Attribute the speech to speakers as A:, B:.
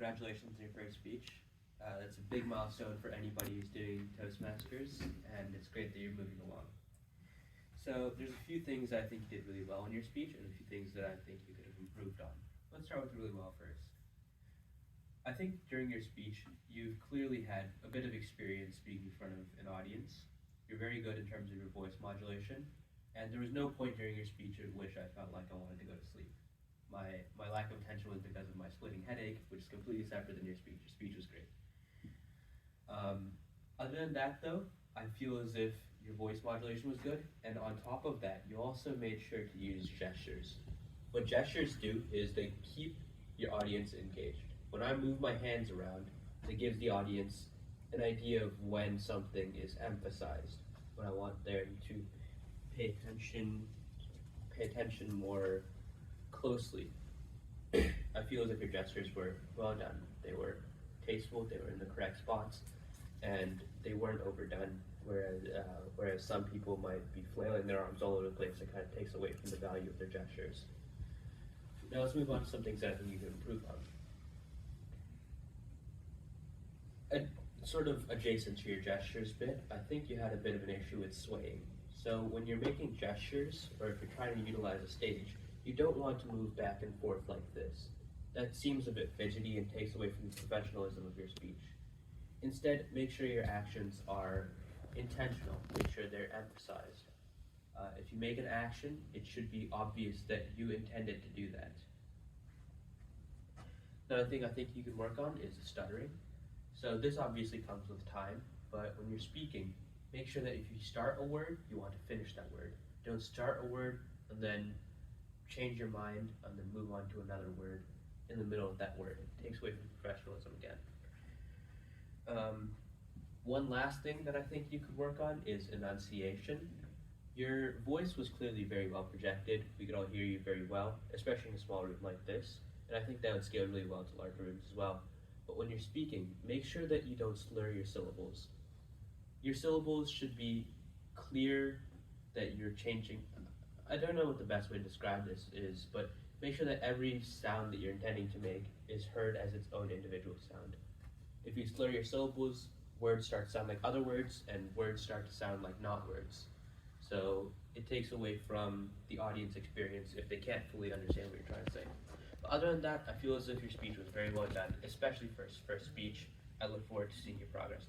A: congratulations on your first speech. That's a big milestone for anybody who's doing Toastmasters, and it's great that you're moving along. So there's a few things I think you did really well in your speech, and a few things that I think you could have improved on. Let's start with really well first. I think during your speech, you've clearly had a bit of experience speaking in front of an audience. You're very good in terms of your voice modulation, and there was no point during your speech at which I felt like I wanted to go to sleep. My lack of attention was because of my splitting headache, which is completely separate than your speech. Your speech was great. Other than that, though, I feel as if your voice modulation was good, and on top of that, you also made sure to use gestures. What gestures do is they keep your audience engaged. When I move my hands around, it gives the audience an idea of when something is emphasized, when I want them to pay attention more closely. I feel as if your gestures were well done. They were tasteful, they were in the correct spots, and they weren't overdone, whereas some people might be flailing their arms all over the place. It kind of takes away from the value of their gestures. Now let's move on to some things that I think you can improve on. Sort of adjacent to your gestures bit, I think you had a bit of an issue with swaying. So when you're making gestures, or if you're trying to utilize a stage, you don't want to move back and forth like this. That seems a bit fidgety and takes away from the professionalism of your speech. Instead, make sure your actions are intentional. Make sure they're emphasized. If you make an action, it should be obvious that you intended to do that. Another thing I think you can work on is stuttering. So this obviously comes with time, but when you're speaking, make sure that if you start a word, you want to finish that word. Don't start a word and then change your mind and then move on to another word in the middle of that word. It takes away from professionalism again. One last thing that I think you could work on is enunciation. Your voice was clearly very well projected. We could all hear you very well, especially in a small room like this. And I think that would scale really well to larger rooms as well. But when you're speaking, make sure that you don't slur your syllables. Your syllables should be clear, that you're changing. I don't know what the best way to describe this is, but make sure that every sound that you're intending to make is heard as its own individual sound. If you slur your syllables, words start to sound like other words, and words start to sound like not words. So it takes away from the audience experience if they can't fully understand what you're trying to say. But other than that, I feel as if your speech was very well done, especially for first speech. I look forward to seeing your progress.